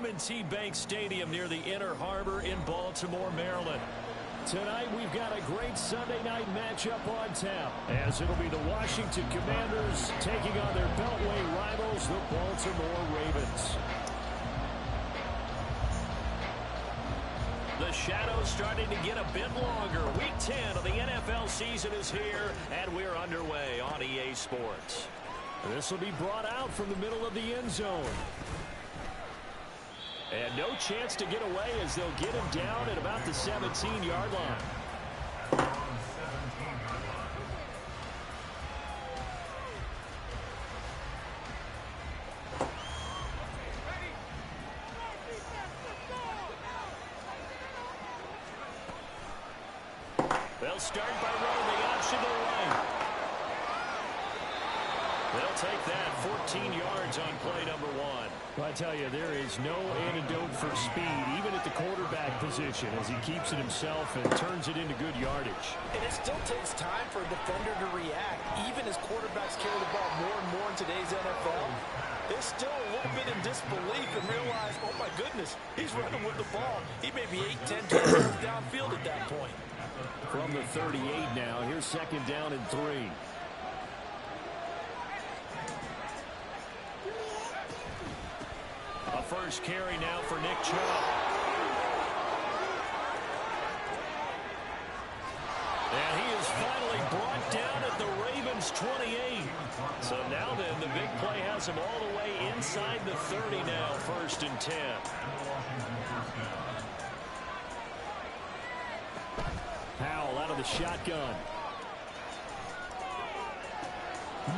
M&T Bank Stadium near the Inner Harbor in Baltimore, Maryland. Tonight, we've got a great Sunday night matchup on tap, as it'll be the Washington Commanders taking on their Beltway rivals, the Baltimore Ravens. The shadow's starting to get a bit longer. Week 10 of the NFL season is here, and we're underway on EA Sports. This will be brought out from the middle of the end zone. And no chance to get away as they'll get him down at about the 17-yard line. They'll start by running the option to the right. They'll take that 14 yards on play number 1. Well, I tell you, there is no antidote for speed, even at the quarterback position, as he keeps it himself and turns it into good yardage. And it still takes time for a defender to react, even as quarterbacks carry the ball more and more in today's NFL. They're still a little bit in disbelief and realize, oh my goodness, he's running with the ball. He may be 8, 10, 12 yards downfield at that point. From the 38 now, here's second down and 3. A first carry now for Nick Chubb. And he is finally brought down at the Ravens 28. So now then, the big play has him all the way inside the 30 now, 1st and 10. Powell out of the shotgun.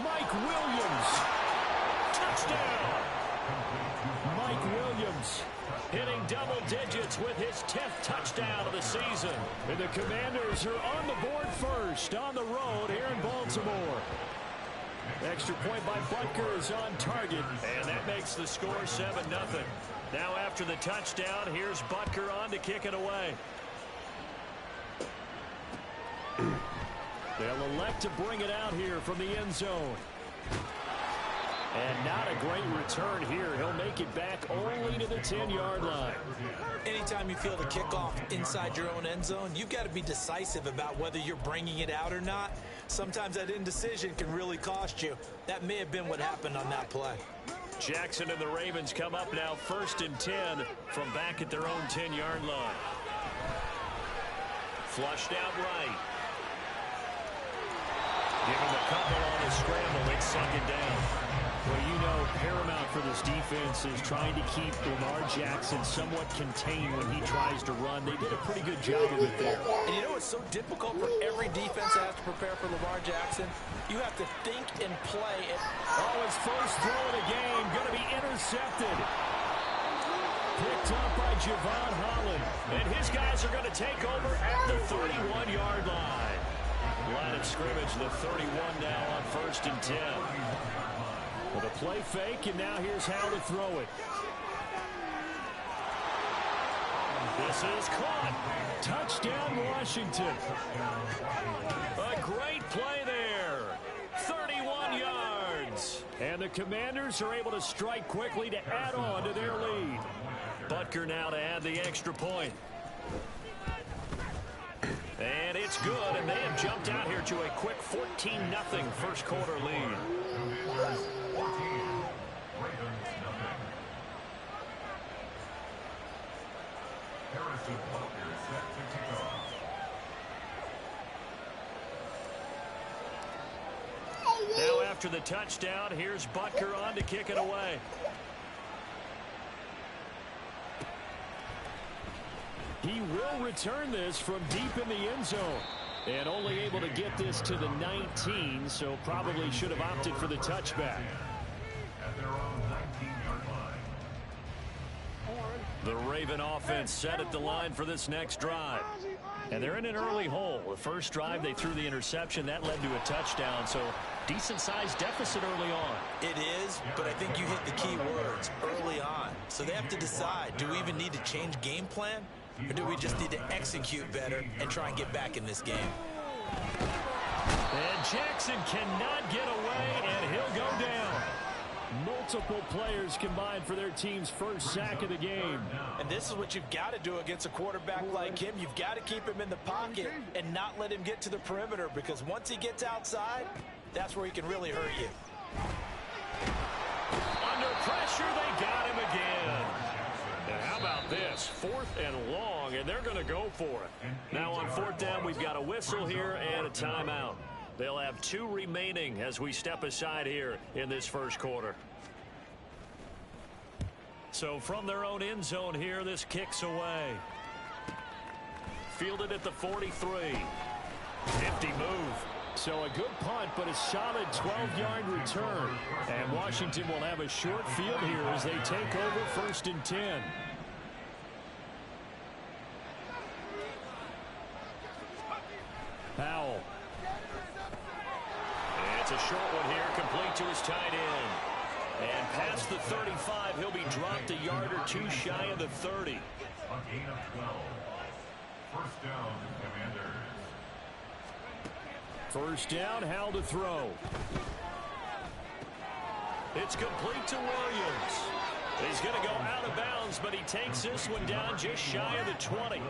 Mike Williams. Touchdown. Mike Williams hitting double digits with his 10th touchdown of the season. And the Commanders are on the board first on the road here in Baltimore. Extra point by Butker is on target, and that makes the score 7-0. Now after the touchdown, here's Butker on to kick it away. They'll elect to bring it out here from the end zone. And not a great return here. He'll make it back only to the 10-yard line. Anytime you feel the kickoff inside your own end zone, you've got to be decisive about whether you're bringing it out or not. Sometimes that indecision can really cost you. That may have been what happened on that play. Jackson and the Ravens come up now 1st and 10 from back at their own 10-yard line. Flushed out right. Give him a couple on the scramble. It's 2nd down. Well, you know, paramount for this defense is trying to keep Lamar Jackson somewhat contained when he tries to run. They did a pretty good job of it there. And you know it's so difficult for every defense that has to prepare for Lamar Jackson? You have to think and play. His first throw of the game going to be intercepted. Picked up by Javon Holland. And his guys are going to take over at the 31-yard line. Line of scrimmage, the 31 now on 1st and 10. With a play fake, and now here's how to throw it. This is caught. Touchdown, Washington. A great play there. 31 yards. And the Commanders are able to strike quickly to add on to their lead. Butker now to add the extra point. And it's good, and they have jumped out here to a quick 14-0 first quarter lead. Now after the touchdown, here's Butker on to kick it away. He will return this from deep in the end zone. And only able to get this to the 19, so probably should have opted for the touchback. The Raven offense set at the line for this next drive. And they're in an early hole. The first drive, they threw the interception. That led to a touchdown, so decent-sized deficit early on. It is, but I think you hit the key words, early on. So they have to decide, do we even need to change game plan? Or do we just need to execute better and try and get back in this game? And Jackson cannot get away, and he'll go down. Multiple players combined for their team's first sack of the game. And this is what you've got to do against a quarterback like him. You've got to keep him in the pocket and not let him get to the perimeter, because once he gets outside, that's where he can really hurt you. Under pressure, they got him again. And how about this? 4th and long, and they're going to go for it. Now on 4th down, we've got a whistle here and a timeout. They'll have 2 remaining as we step aside here in this first quarter. So from their own end zone here, this kicks away. Fielded at the 43. Nifty move. So a good punt, but a solid 12-yard return. And Washington will have a short field here as they take over 1st and 10. Powell. And it's a short one here, complete to his tight end. And past the 35, he'll be dropped a yard or 2 shy of the 30. A gain of 12. First down, Commanders. First down, Howell to throw. It's complete to Williams. He's going to go out of bounds, but he takes this one down just shy of the 20.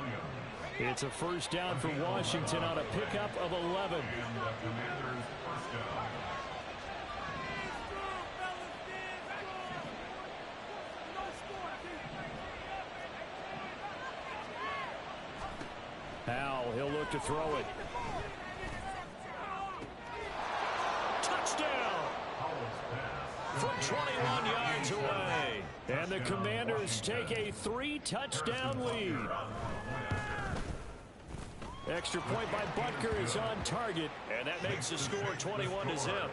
It's a first down for Washington on a pickup of 11. Howell, he'll look to throw it. Touchdown! From 21 yards away. And the Commanders take a 3-touchdown lead. Extra point by Butker is on target. And that makes the score 21-0.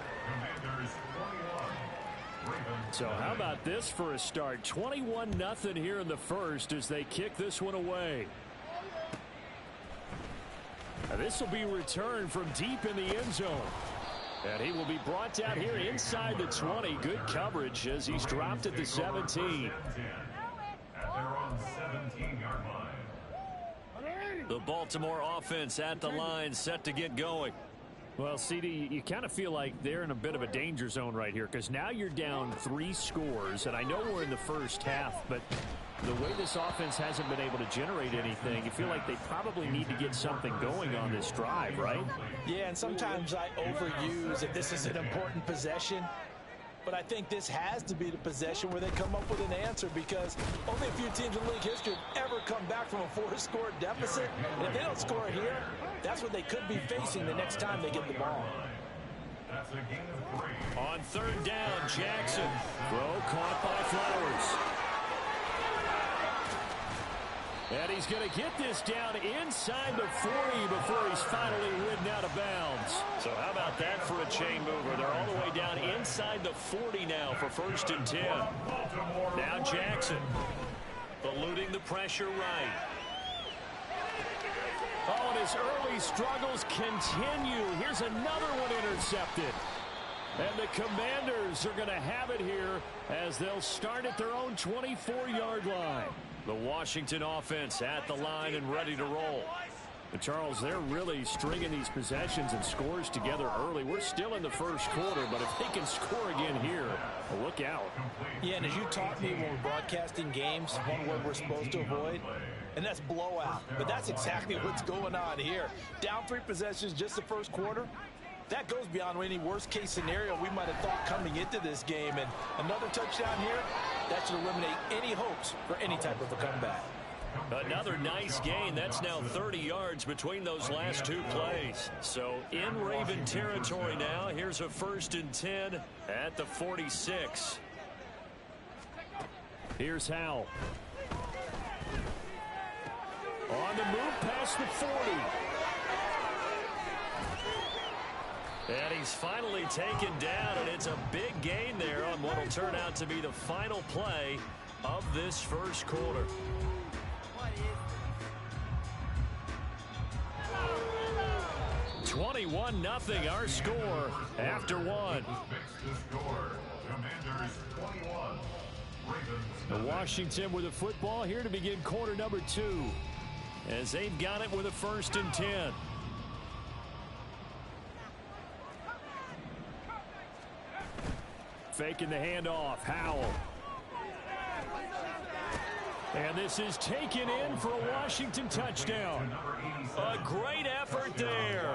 So how about this for a start? 21-0 here in the first as they kick this one away. Now this will be returned from deep in the end zone. And he will be brought down here inside the 20. Good coverage as he's dropped at the 17. At their own 17-yard line. The Baltimore offense at the line, set to get going. Well, CD, you kind of feel like they're in a bit of a danger zone right here, because now you're down 3 scores, and I know we're in the first half, but the way this offense hasn't been able to generate anything, you feel like they probably need to get something going on this drive, right? Yeah, and sometimes I overuse that this is an important possession. But I think this has to be the possession where they come up with an answer, because only a few teams in league history have ever come back from a 4-score deficit. And if they don't score it here, that's what they could be facing the next time they get the ball. That's a gain of 3. On 3rd down, Jackson. Throw caught by Flowers. And he's going to get this down inside the 40 before he's finally ridden out of bounds. So how about that for a chain mover? They're all the way down inside the 40 now for 1st and 10. Now Jackson eluding the pressure right. Oh, and his early struggles continue. Here's another one intercepted. And the Commanders are going to have it here as they'll start at their own 24-yard line. The Washington offense at the line and ready to roll. But Charles, they're really stringing these possessions and scores together early. We're still in the first quarter, but if they can score again here, look out. Yeah, and as you taught me when we're broadcasting games, one word we're supposed to avoid, and that's blowout. But that's exactly what's going on here. Down 3 possessions just the first quarter. That goes beyond any worst-case scenario we might have thought coming into this game. And another touchdown here, that should eliminate any hopes for any type of a comeback. Another nice gain. That's now 30 yards between those last 2 plays. So in Raven territory now. Here's a 1st and 10 at the 46. Here's Howell. On the move past the 40. And he's finally taken down, and it's a big gain there on what will turn out to be the final play of this first quarter. (21-0) our score after 1. The Washington with the football here to begin quarter number 2, as they've got it with a 1st and 10. Faking the handoff. Howell. And this is taken in for a Washington touchdown. A great effort there.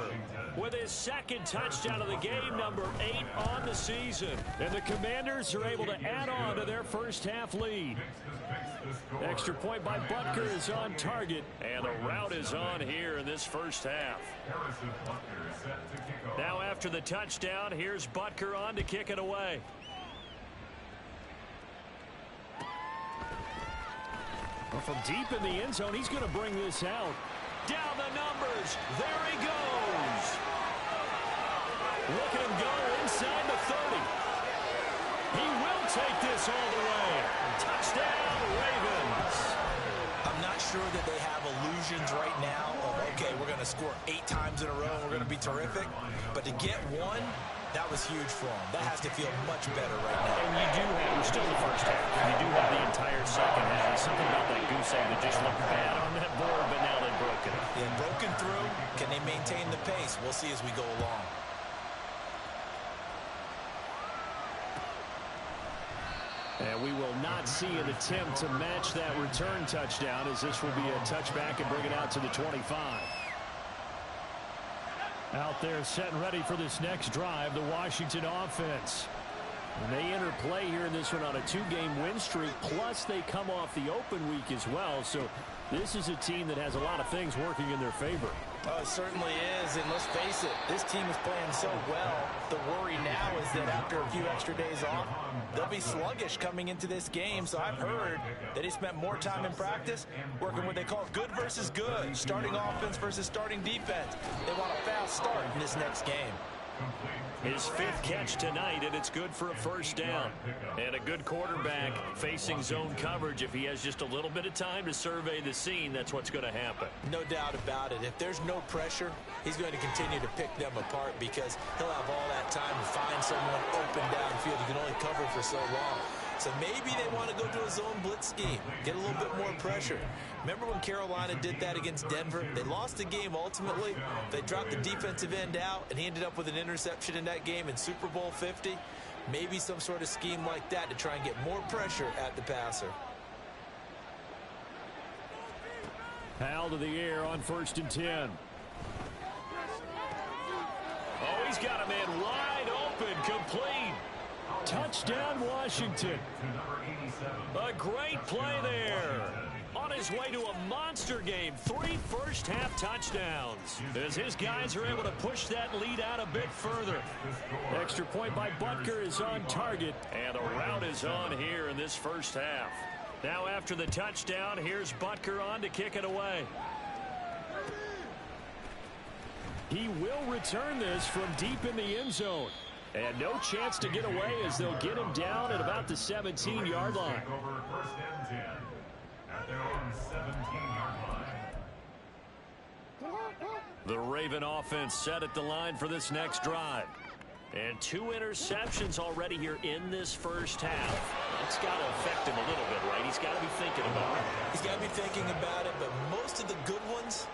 With his second touchdown of the game, number 8 on the season. And the Commanders are able to add on to their first half lead. Extra point by Butker is on target. And the route is on here in this first half. Now after the touchdown, here's Butker on to kick it away. Well, from deep in the end zone, he's going to bring this out. Down the numbers. There he goes. Look at him go inside the 30. He will take this all the way. Touchdown, Ravens. I'm not sure that they have illusions right now of, okay, we're going to score 8 times in a row and we're going to be terrific. But to get one, that was huge for them. That has to feel much better right now. And you do have, we're still in the first half. You do have the entire second half. Something about that goose egg that just looked bad on that board, but now they've broken it. Yeah, broken through. Can they maintain the pace? We'll see as we go along. And we will not see an attempt to match that return touchdown, as this will be a touchback and bring it out to the 25. Out there set and ready for this next drive, the Washington offense. And they enter play here in this one on a 2-game win streak, plus they come off the open week as well. So this is a team that has a lot of things working in their favor. Oh, it certainly is, and let's face it, this team is playing so well. The worry now is that after a few extra days off, they'll be sluggish coming into this game. So I've heard that he spent more time in practice working what they call good versus good, starting offense versus starting defense. They want a fast start in this next game. His 5th catch tonight, and it's good for a first down. And a good quarterback facing zone coverage. If he has just a little bit of time to survey the scene, that's what's going to happen. No doubt about it. If there's no pressure, he's going to continue to pick them apart because he'll have all that time to find someone open downfield. He can only cover for so long. So maybe they want to go to a zone blitz scheme, get a little bit more pressure. Remember when Carolina did that against Denver? They lost the game ultimately. They dropped the defensive end out, and he ended up with an interception in that game in Super Bowl 50. Maybe some sort of scheme like that to try and get more pressure at the passer. Howell to the air on 1st and 10. Oh, he's got a man wide open, complete. Touchdown, Washington. A great play there. On his way to a monster game. 3 first-half touchdowns. As his guys are able to push that lead out a bit further. Extra point by Butker is on target. And the route is on here in this first half. Now after the touchdown, here's Butker on to kick it away. He will return this from deep in the end zone. And no chance to get away as they'll get him down at about the 17-yard line. First and 10 at their own 17-yard line. The Raven offense set at the line for this next drive. And 2 interceptions already here in this first half. That's got to affect him a little bit, right? He's got to be thinking about it. He's got to be thinking about it, but most of the good ones,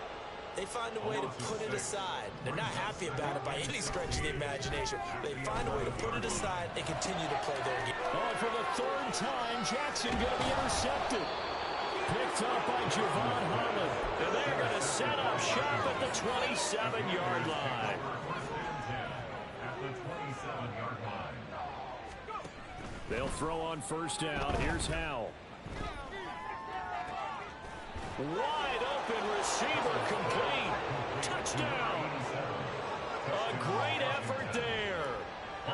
they find a way to put it aside. They're not happy about it by any stretch of the imagination. They find a way to put it aside and continue to play their game. Oh, for the 3rd time, Jackson going to be intercepted. Picked up by Javon Holland. And they're going to set up shop at the 27-yard line. At the 27-yard line. They'll throw on 1st down. Here's Howell. Wide open receiver, complete. Touchdown. A great effort there.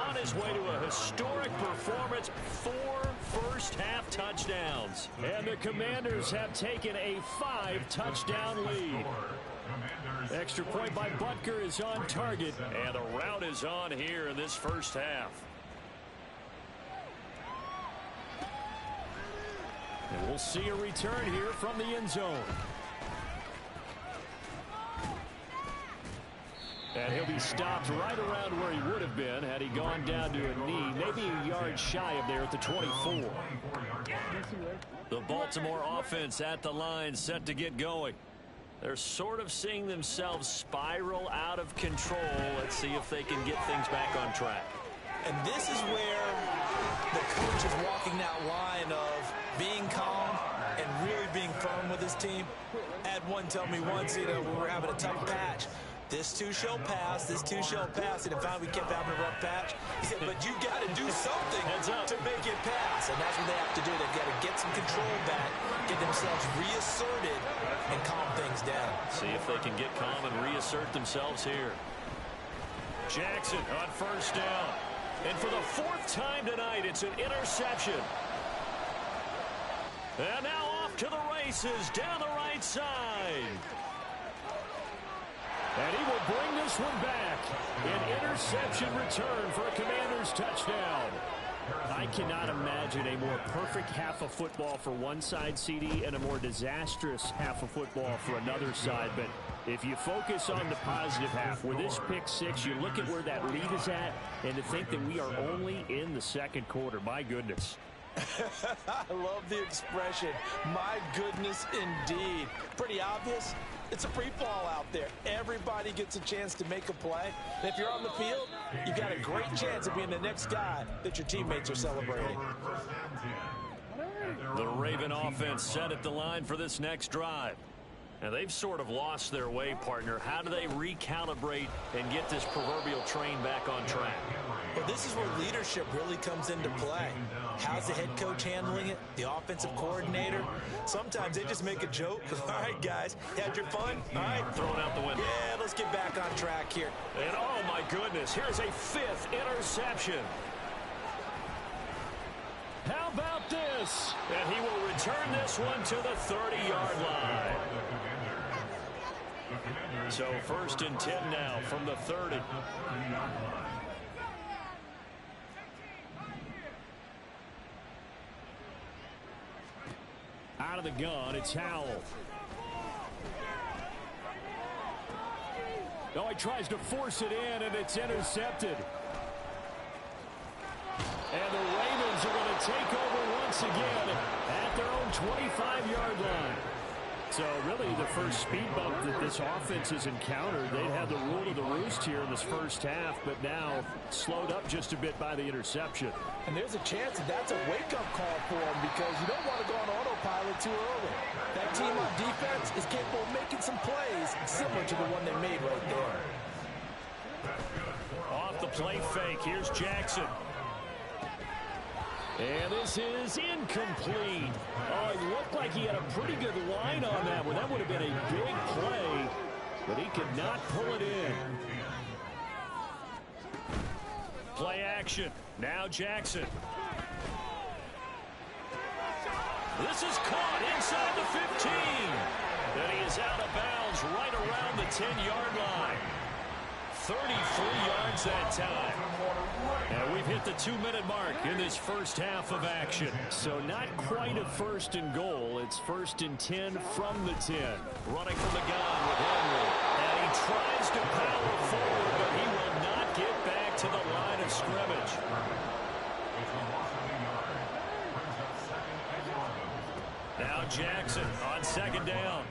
On his way to a historic performance, 4 first-half touchdowns. And the Commanders have taken a 5-touchdown lead. Extra point by Butker is on target. And the route is on here in this first half. And we'll see a return here from the end zone. And he'll be stopped right around where he would have been had he gone down to a knee, maybe a yard shy of there at the 24. The Baltimore offense at the line, set to get going. They're sort of seeing themselves spiral out of control. Let's see if they can get things back on track. And this is where The coach is walking that line of being calm and really being firm with his team. I had one tell me once, when we were having a tough patch, this too shall pass, this too shall pass, and finally we kept having a rough patch. He said, but you got to do something to make it pass, and that's what they have to do. They've got to get some control back, get themselves reasserted, and calm things down. See if they can get calm and reassert themselves here. Jackson on first down. And for the fourth time tonight, it's an interception. And now off to the races down the right side. And he will bring this one back. An interception return for a Commanders touchdown. I cannot imagine a more perfect half of football for one side, CD, and a more disastrous half of football for another side. But if you focus on the positive half, with this pick six, you look at where that lead is at, and to think that we are only in the second quarter. My goodness. I love the expression. My goodness, indeed. Pretty obvious. It's a free fall out there. Everybody gets a chance to make a play. And if you're on the field, you've got a great chance of being the next guy that your teammates are celebrating. The Raven offense set at the line for this next drive. Now, they've sort of lost their way, partner. How do they recalibrate and get this proverbial train back on track? Well, this is where leadership really comes into play. How's the head coach handling it? The offensive coordinator? Sometimes they just make a joke. All right, guys, had your fun? All right. Thrown out the window. Yeah, let's get back on track here. And, oh, my goodness, here's a fifth interception. How about this? And he will return this one to the 30-yard line. So first and 10 now from the 30. Out of the gun, it's Howell. Oh, he tries to force it in, and it's intercepted. And the Ravens are going to take over once again at their own 25-yard line. So really the first speed bump that this offense has encountered. They'd had the rule of the roost here in this first half, but now slowed up just a bit by the interception. And there's a chance that that's a wake-up call for them, because you don't want to go on autopilot too early. That team on defense is capable of making some plays similar to the one they made right there. Off the play fake, here's Jackson. And this is incomplete. Oh, it looked like he had a pretty good line on that one. That would have been a big play, but he could not pull it in. Play action. Now Jackson. This is caught inside the 15. And he is out of bounds right around the 10-yard line. 33 yards that time. And we've hit the 2-minute mark in this first half of action. So not quite a first and goal. It's first and 10 from the 10. Running from the gun with Henry. And he tries to power forward, but he will not get back to the line of scrimmage. Now Jackson on second down.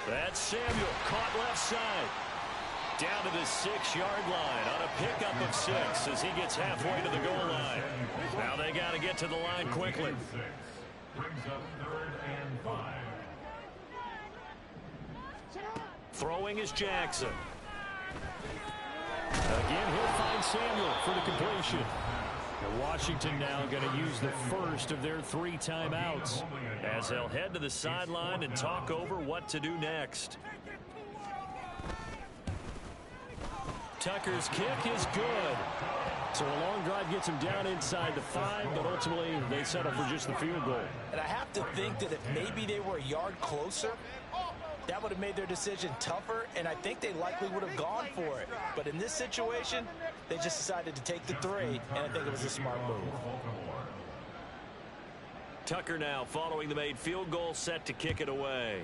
That's Samuel caught left side. Down to the 6-yard line on a pickup of 6 as he gets halfway to the goal line. Now they got to get to the line quickly. Brings up 3rd and 5. Throwing is Jackson. Again, he'll find Samuel for the completion. And Washington now going to use the first of their 3 timeouts as they'll head to the sideline and talk over what to do next. Tucker's kick is good. So a long drive gets him down inside the 5, but ultimately they settle for just the field goal. And I have to think that if maybe they were a yard closer, that would have made their decision tougher, and I think they likely would have gone for it. But in this situation, they just decided to take the 3, and I think it was a smart move. Tucker now following the made field goal, set to kick it away.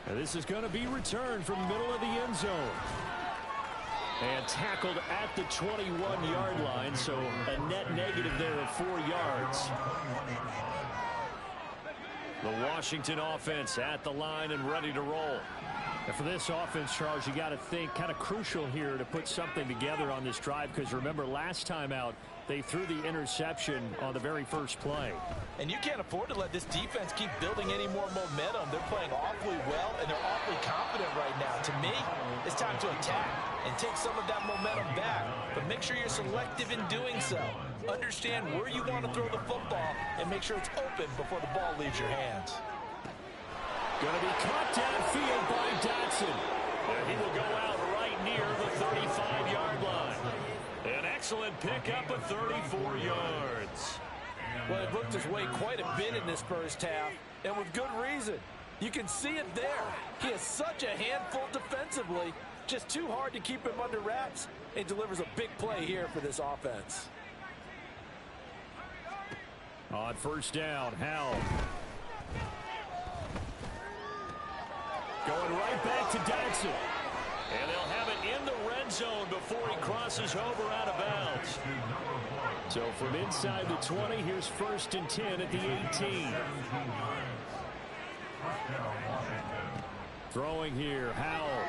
And this is going to be returned from middle of the end zone. And tackled at the 21-yard line, so a net negative there of 4 yards. The Washington offense at the line and ready to roll. And for this offense, Charles, you got to think kind of crucial here to put something together on this drive, because remember last time out they threw the interception on the very first play. And you can't afford to let this defense keep building any more momentum. They're playing awfully well, and they're awfully confident right now. To me, it's time to attack and take some of that momentum back. But make sure you're selective in doing so. Understand where you want to throw the football and make sure it's open before the ball leaves your hands. Going to be caught downfield by Dotson. And he will go out right near the 35-yard line. An excellent pickup of 34 yards. Well, it looked his way quite a bit in this first half, and with good reason. You can see it there. He is such a handful defensively, just too hard to keep him under wraps, and delivers a big play here for this offense. On first down, Howell. Going right back to Dotson. And they'll have it in the red zone before he crosses over out of bounds. So from inside the 20, here's 1st and 10 at the 18. Throwing here, Howell.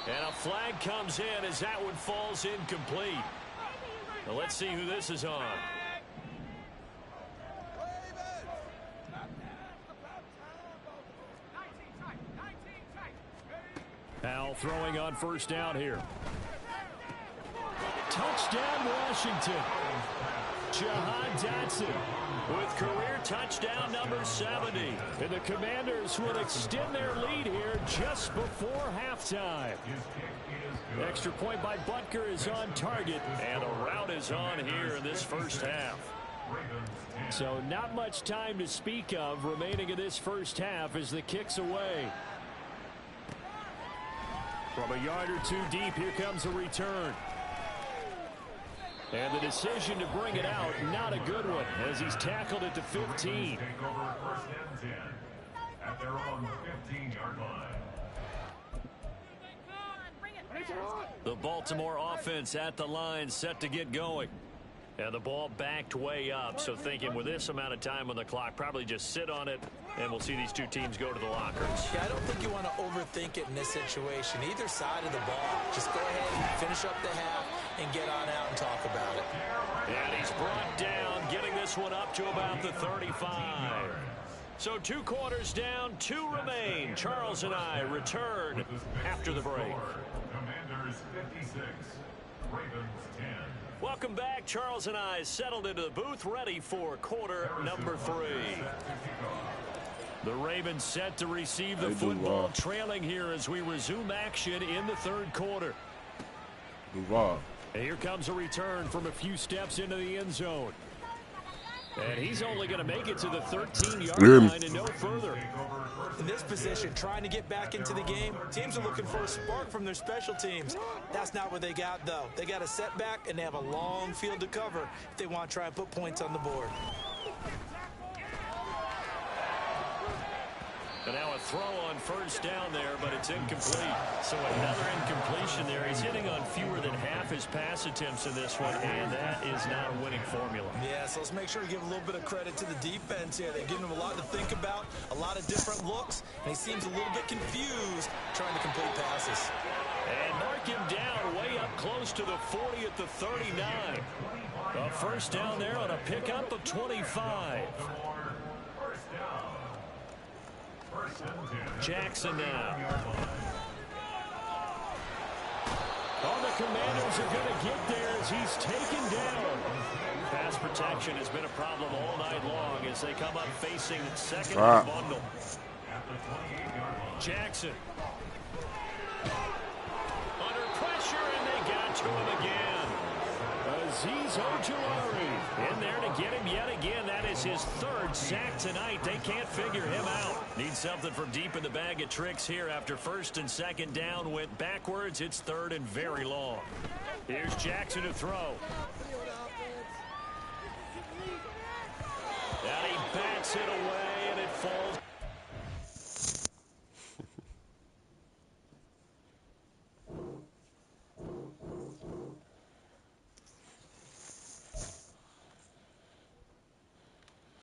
And a flag comes in as that one falls incomplete. Now let's see who this is on. Howell throwing on first down here. Touchdown, Washington. Jahan Dotson with career touchdown number 70. And the Commanders will extend their lead here just before halftime. Extra point by Butker is on target, and a route is on here in this first half. So not much time to speak of remaining in this first half as the kick's away. From a yard or two deep, here comes a return. And the decision to bring it out, not a good one, as he's tackled at the 15. Take over 1st and 10 at their own 15-yard line. The Baltimore offense at the line, set to get going. And the ball backed way up, so thinking with this amount of time on the clock, probably just sit on it, and we'll see these two teams go to the lockers. Yeah, I don't think you want to overthink it in this situation. Either side of the ball, just go ahead and finish up the half and get on out and talk about it. And he's brought down, getting this one up to about the 35. So 2 quarters down, 2 remain. Charles and I return after the break. Commanders 56, Ravens 10. Welcome back. Charles and I settled into the booth, ready for quarter number 3. The Ravens set to receive the football, trailing here as we resume action in the 3rd quarter. And here comes a return from a few steps into the end zone. And he's only going to make it to the 13-yard line and no further. In this position, trying to get back into the game, teams are looking for a spark from their special teams. That's not what they got, though. They got a setback, and they have a long field to cover if they want to try and put points on the board. And now a throw on first down there, but it's incomplete. So another incompletion there. He's hitting on fewer than half his pass attempts in this one, and that is not a winning formula. Yeah, so let's make sure we give a little bit of credit to the defense here. They've given him a lot to think about, a lot of different looks, and he seems a little bit confused trying to complete passes. And mark him down way up close to the 40 at the 39. A first down there on a pickup of 25. Jackson now. Oh, the Commanders are going to get there as he's taken down. Pass protection has been a problem all night long as they come up facing second and bundle. Jackson. Under pressure, and they got to him again. Azeez Ojulari in there to get him yet again. That is his 3rd sack tonight. They can't figure him out. Need something from deep in the bag of tricks here after 1st and 2nd down went backwards. It's 3rd and very long. Here's Jackson to throw. And he bats it away.